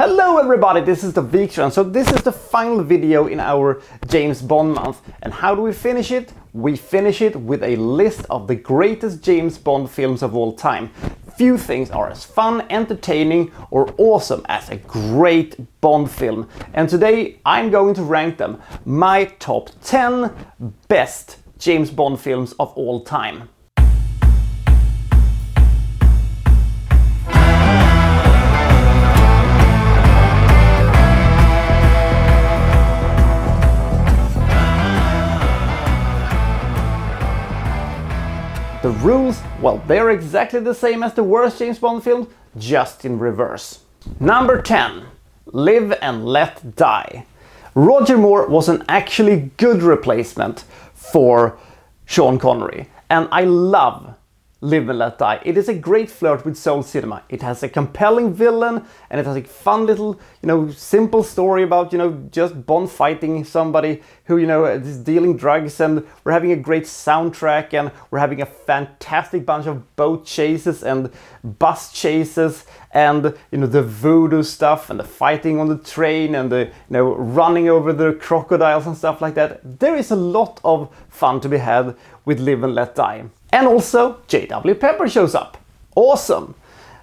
Hello everybody, this is the Wikstrand. So this is the final video in our James Bond month. And how do we finish it? We finish it with a list of the greatest James Bond films of all time. Few things are as fun, entertaining or awesome as a great Bond film. And today I'm going to rank them, my top 10 best James Bond films of all time. The rules, well, they're exactly the same as the worst James Bond film, just in reverse. Number 10. Live and Let Die. Roger Moore was an actually good replacement for Sean Connery, and I love Live and Let Die. It is a great flirt with soul cinema. It has a compelling villain and it has a fun little, simple story about, just Bond fighting somebody who, is dealing drugs, and we're having a great soundtrack and we're having a fantastic bunch of boat chases and bus chases and, the voodoo stuff and the fighting on the train and the, running over the crocodiles and stuff like that. There is a lot of fun to be had with Live and Let Die. And also, J.W. Pepper shows up. Awesome!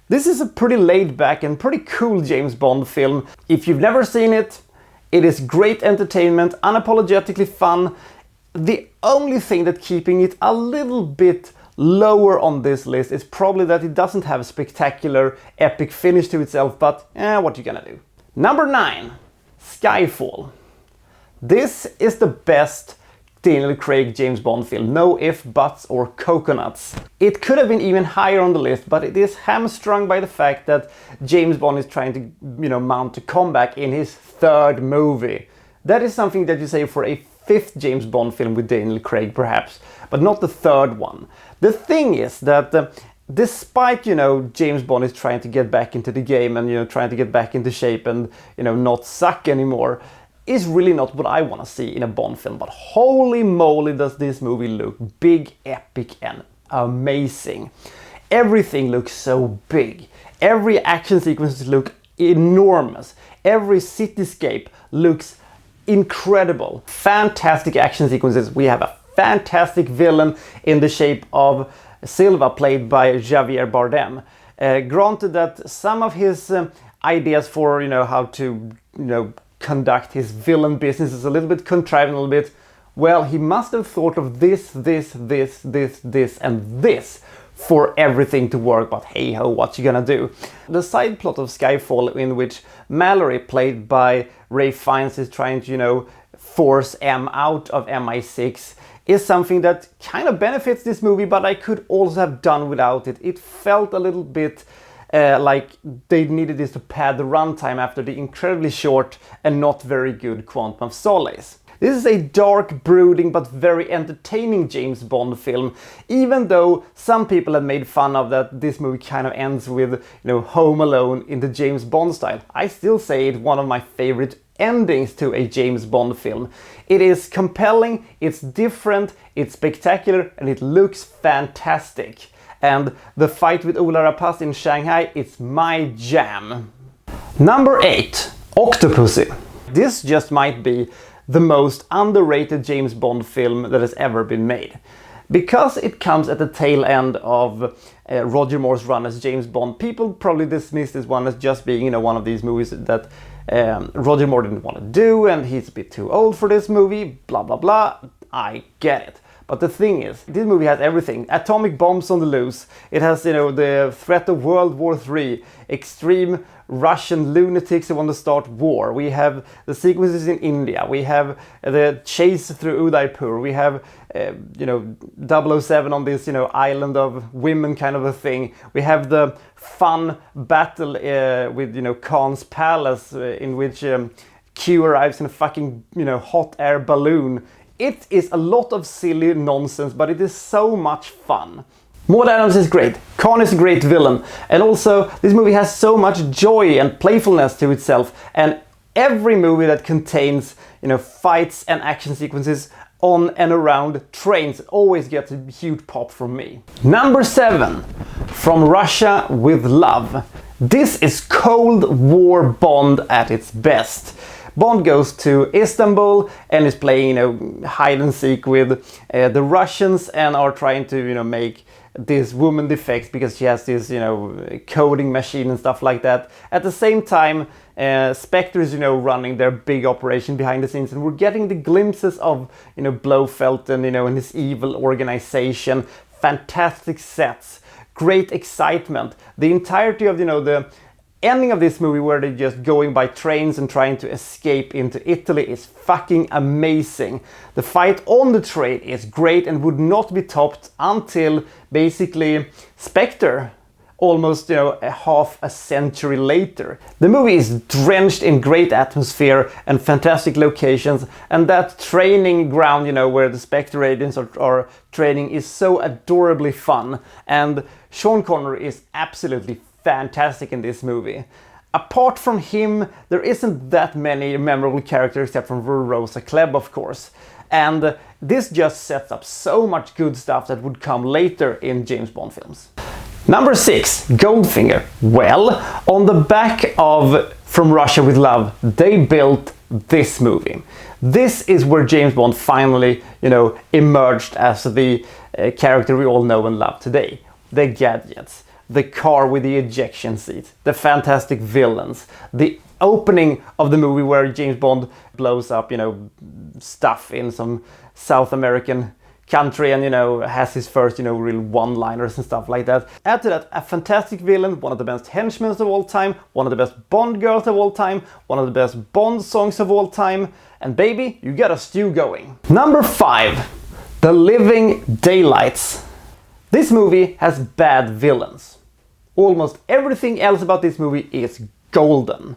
This is a pretty laid back and pretty cool James Bond film. If you've never seen it, it is great entertainment, unapologetically fun. The only thing that keeping it a little bit lower on this list is probably that it doesn't have a spectacular, epic finish to itself, but what you gonna do? Number 9. Skyfall. This is the best Daniel Craig James Bond film, no ifs, buts or coconuts. It could have been even higher on the list, but it is hamstrung by the fact that James Bond is trying to, mount a comeback in his third movie. That is something that you say for a fifth James Bond film with Daniel Craig perhaps, but not the third one. The thing is that despite, James Bond is trying to get back into the game and, trying to get back into shape and, not suck anymore, is really not what I want to see in a Bond film, but holy moly does this movie look big, epic and amazing. Everything looks so big. Every action sequence looks enormous. Every cityscape looks incredible. Fantastic action sequences. We have a fantastic villain in the shape of Silva, played by Javier Bardem. Granted that some of his ideas for, how to, conduct his villain business is a little bit contrived, a little bit, well, he must have thought of this and this for everything to work, but hey ho, what you gonna do? The side plot of Skyfall, in which Mallory, played by Ralph Fiennes, is trying to, force M out of MI6, is something that kind of benefits this movie, but I could also have done without it. It felt a little bit like they needed this to pad the runtime after the incredibly short and not very good Quantum of Solace. This is a dark, brooding but very entertaining James Bond film, even though some people have made fun of that this movie kind of ends with, Home Alone in the James Bond style. I still say it's one of my favorite endings to a James Bond film. It is compelling, it's different, it's spectacular and it looks fantastic. And the fight with Ola Rapace in Shanghai, it's my jam. Number 8. Octopussy. This just might be the most underrated James Bond film that has ever been made. Because it comes at the tail end of Roger Moore's run as James Bond, people probably dismiss this one as just being, one of these movies that Roger Moore didn't want to do and he's a bit too old for this movie, blah blah blah. I get it. But the thing is, this movie has everything. Atomic bombs on the loose. It has, the threat of World War III. Extreme Russian lunatics who want to start war. We have the sequences in India. We have the chase through Udaipur. We have, 007 on this, island of women kind of a thing. We have the fun battle with, Khan's palace in which Q arrives in a fucking, hot air balloon. It is a lot of silly nonsense, but it is so much fun. Maud Adams is great, Khan is a great villain, and also this movie has so much joy and playfulness to itself, and every movie that contains, fights and action sequences on and around trains always gets a huge pop from me. Number 7. From Russia with Love. This is Cold War Bond at its best. Bond goes to Istanbul and is playing, hide and seek with the Russians, and are trying to, make this woman defect because she has this, coding machine and stuff like that. At the same time, Spectre is, running their big operation behind the scenes, and we're getting the glimpses of, Blofeld and, and his evil organization. Fantastic sets, great excitement. The entirety of, the ending of this movie where they're just going by trains and trying to escape into Italy is fucking amazing. The fight on the train is great and would not be topped until basically Spectre, almost a half a century later. The movie is drenched in great atmosphere and fantastic locations, and that training ground, where the Spectre agents are training is so adorably fun, and Sean Connery is absolutely fantastic in this movie. Apart from him, there isn't that many memorable characters except from Rosa Klebb, of course. And this just sets up so much good stuff that would come later in James Bond films. Number 6, Goldfinger. Well, on the back of From Russia with Love, they built this movie. This is where James Bond finally, emerged as the character we all know and love today. The gadgets, the car with the ejection seat, the fantastic villains, the opening of the movie where James Bond blows up, stuff in some South American country and, has his first, real one-liners and stuff like that. Add to that a fantastic villain, one of the best henchmen of all time, one of the best Bond girls of all time, one of the best Bond songs of all time, and baby, you got a stew going. Number 5, The Living Daylights. This movie has bad villains. Almost everything else about this movie is golden.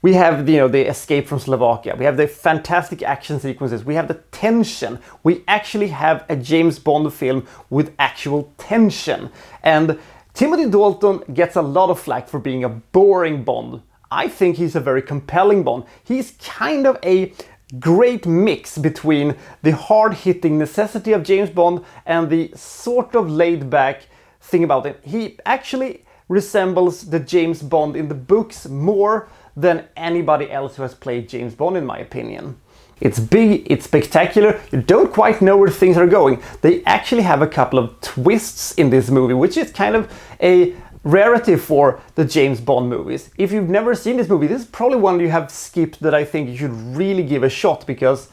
We have the escape from Slovakia, we have the fantastic action sequences, we have the tension. We actually have a James Bond film with actual tension. And Timothy Dalton gets a lot of flack for being a boring Bond. I think he's a very compelling Bond. He's kind of a great mix between the hard-hitting necessity of James Bond and the sort of laid-back thing about it. He actually resembles the James Bond in the books more than anybody else who has played James Bond, in my opinion. It's big, it's spectacular, you don't quite know where things are going. They actually have a couple of twists in this movie, which is kind of a rarity for the James Bond movies. If you've never seen this movie, this is probably one you have skipped that I think you should really give a shot, because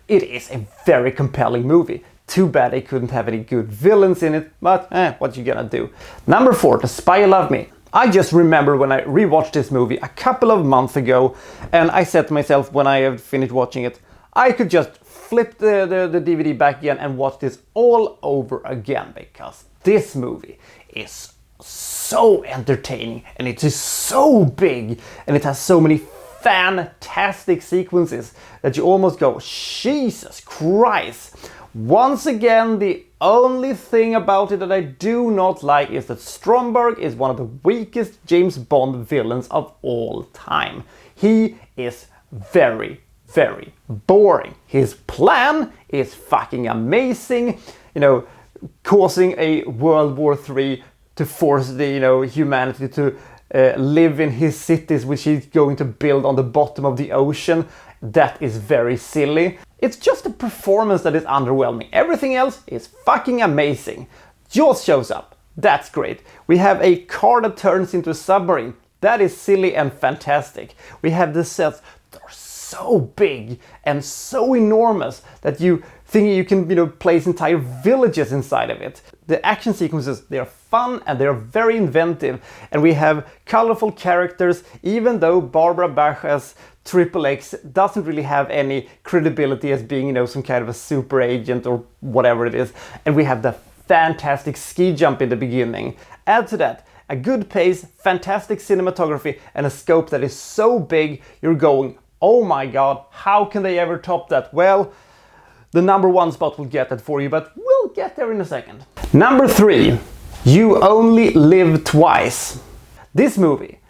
it is a very compelling movie. Too bad they couldn't have any good villains in it, but what you gonna do? Number 4, The Spy Who Loved Me. I just remember when I rewatched this movie a couple of months ago, and I said to myself when I had finished watching it, I could just flip the DVD back again and watch this all over again, because this movie is so entertaining, and it is so big, and it has so many fantastic sequences that you almost go, Jesus Christ. Once again, the only thing about it that I do not like is that Stromberg is one of the weakest James Bond villains of all time. He is very, very boring. His plan is fucking amazing, causing a World War III to force the, humanity to live in his cities, which he's going to build on the bottom of the ocean. That is very silly. It's just a performance that is underwhelming. Everything else is fucking amazing. Jaws shows up. That's great. We have a car that turns into a submarine. That is silly and fantastic. We have the sets that are so big and so enormous that you think you can, place entire villages inside of it. The action sequences, they are fun and they are very inventive. And we have colorful characters, even though Barbara Bach as Triple X doesn't really have any credibility as being, some kind of a super agent or whatever it is. And we have the fantastic ski jump in the beginning. Add to that a good pace, fantastic cinematography, and a scope that is so big you're going, oh my god, how can they ever top that? Well, the number 1 spot will get that for you, but we'll get there in a second. Number 3, You Only Live Twice. This movie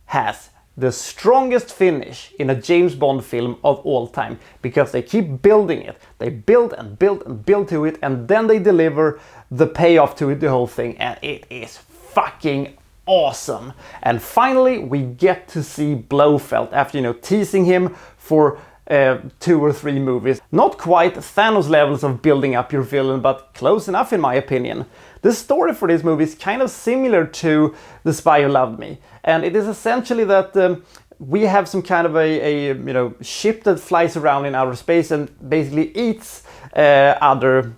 has the strongest finish in a James Bond film of all time, because they keep building it. They build and build and build to it, and then they deliver the payoff to it, the whole thing, and it is fucking awesome. And finally, we get to see Blofeld after, teasing him for 2 or 3 movies. Not quite Thanos levels of building up your villain, but close enough in my opinion. The story for this movie is kind of similar to The Spy Who Loved Me, and it is essentially that we have some kind of a ship that flies around in outer space and basically eats other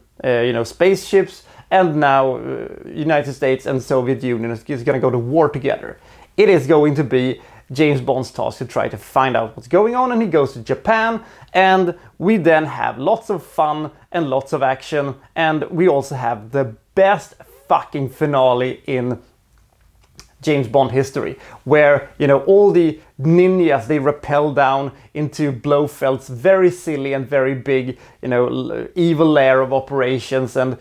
spaceships, and now United States and Soviet Union is going to go to war together. It is going to be James Bond's task to try to find out what's going on, and he goes to Japan, and we then have lots of fun and lots of action, and we also have the best fucking finale in James Bond history, where all the ninjas, they rappel down into Blofeld's very silly and very big evil lair of operations, and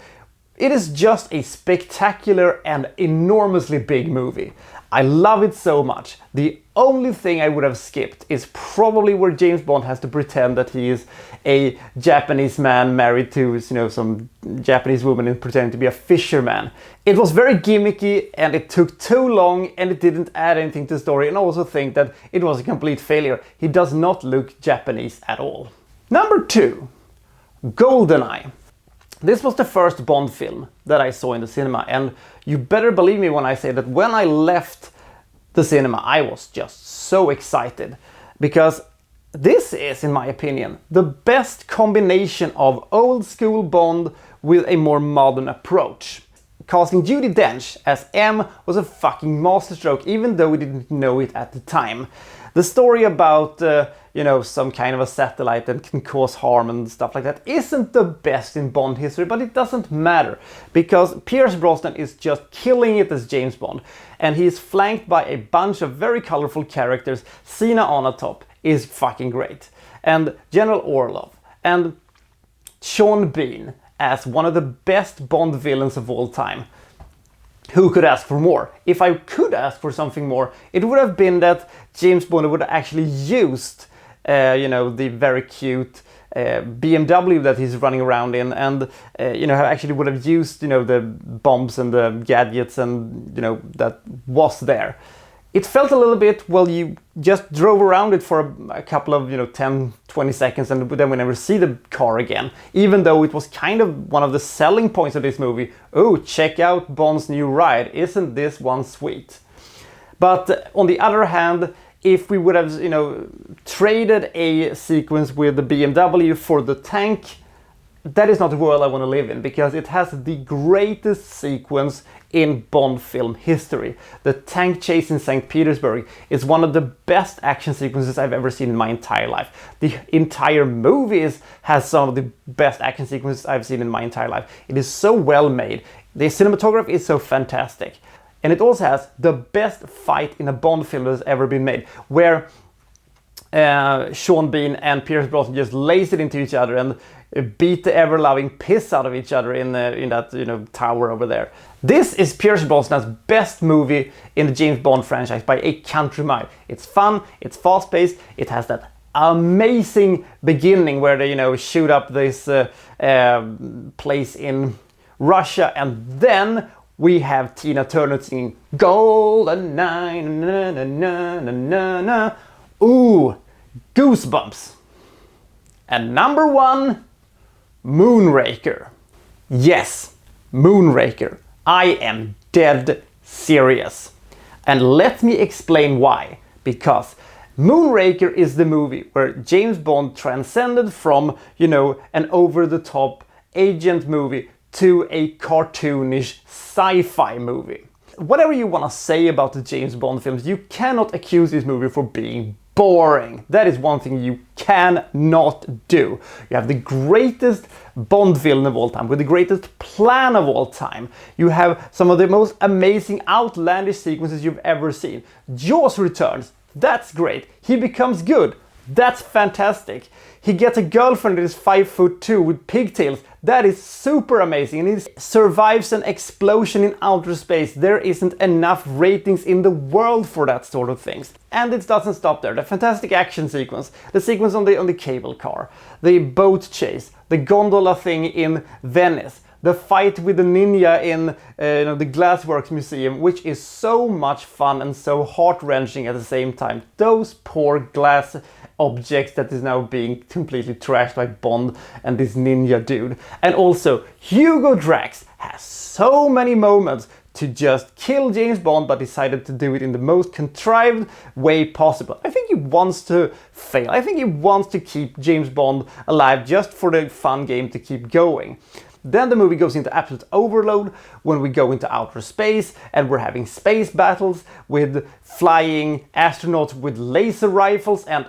it is just a spectacular and enormously big movie. I love it so much. The only thing I would have skipped is probably where James Bond has to pretend that he is a Japanese man married to some Japanese woman and pretending to be a fisherman. It was very gimmicky, and it took too long, and it didn't add anything to the story, and I also think that it was a complete failure. He does not look Japanese at all. Number 2, Goldeneye. This was the first Bond film that I saw in the cinema, and you better believe me when I say that when I left the cinema I was just so excited, because this is, in my opinion, the best combination of old school Bond with a more modern approach. Casting Judi Dench as M was a fucking masterstroke, even though we didn't know it at the time. The story about some kind of a satellite that can cause harm and stuff like that isn't the best in Bond history, but it doesn't matter, because Pierce Brosnan is just killing it as James Bond, and he's flanked by a bunch of very colorful characters. Cena on the top is fucking great, and General Orlov, and Sean Bean as one of the best Bond villains of all time. Who could ask for more? If I could ask for something more, it would have been that James Bond would have actually used, the very cute BMW that he's running around in, and actually would have used, the bombs and the gadgets and that was there. It felt a little bit, well, you just drove around it for a couple of 10-20 seconds, and then we never see the car again, even though it was kind of one of the selling points of this movie. Oh, check out Bond's new ride, isn't this one sweet? But on the other hand, if we would have traded a sequence with the BMW for the tank, that is not the world I want to live in, because it has the greatest sequence in Bond film history. The tank chase in St. Petersburg is one of the best action sequences I've ever seen in my entire life. The entire movie has some of the best action sequences I've seen in my entire life. It is so well made. The cinematography is so fantastic. And it also has the best fight in a Bond film that has ever been made, where Sean Bean and Pierce Brosnan just lace it into each other and beat the ever-loving piss out of each other in that tower over there. This is Pierce Brosnan's best movie in the James Bond franchise by a country mile. It's fun, it's fast-paced, it has that amazing beginning where they shoot up this place in Russia, and then we have Tina Turner singing Goldeneye, na na na na na na. Ooh, goosebumps. And number 1, Moonraker. Yes, Moonraker. I am dead serious. And let me explain why. Because Moonraker is the movie where James Bond transcended from, an over-the-top agent movie to a cartoonish sci-fi movie. Whatever you want to say about the James Bond films, you cannot accuse this movie for being boring. That is one thing you cannot do. You have the greatest Bond villain of all time with the greatest plan of all time. You have some of the most amazing outlandish sequences you've ever seen. Jaws returns. That's great. He becomes good. That's fantastic. He gets a girlfriend that is 5'2" with pigtails. That is super amazing, and he survives an explosion in outer space. There isn't enough ratings in the world for that sort of things. And it doesn't stop there. The fantastic action sequence, the sequence on the cable car, the boat chase, the gondola thing in Venice, the fight with the ninja in the Glassworks Museum, which is so much fun and so heart-wrenching at the same time. Those poor glass objects that is now being completely trashed by Bond and this ninja dude. And also, Hugo Drax has so many moments to just kill James Bond, but decided to do it in the most contrived way possible. I think he wants to fail. I think he wants to keep James Bond alive just for the fun game to keep going. Then the movie goes into absolute overload when we go into outer space and we're having space battles with flying astronauts with laser rifles, and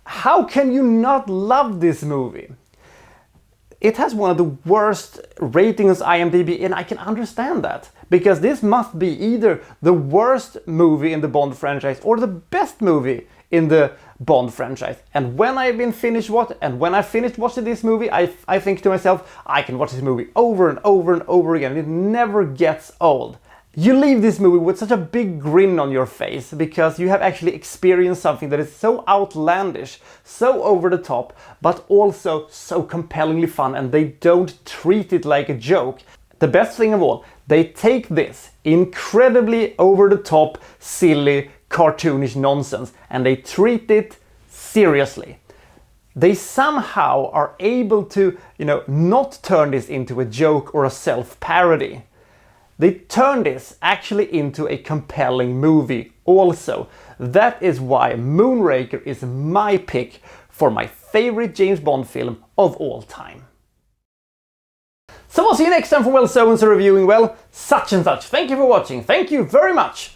how can you not love this movie? It has one of the worst ratings on IMDb, and I can understand that, because this must be either the worst movie in the Bond franchise or the best movie in the Bond franchise. And when I finished watching this movie, I think to myself, I can watch this movie over and over and over again. It never gets old. You leave this movie with such a big grin on your face because you have actually experienced something that is so outlandish, so over the top, but also so compellingly fun, and they don't treat it like a joke. The best thing of all, they take this incredibly over the top, silly, cartoonish nonsense and they treat it seriously. They somehow are able to, not turn this into a joke or a self-parody. They turn this actually into a compelling movie also. That is why Moonraker is my pick for my favorite James Bond film of all time. So I'll see you next time for Well So and So Reviewing Well, such and such. Thank you for watching. Thank you very much.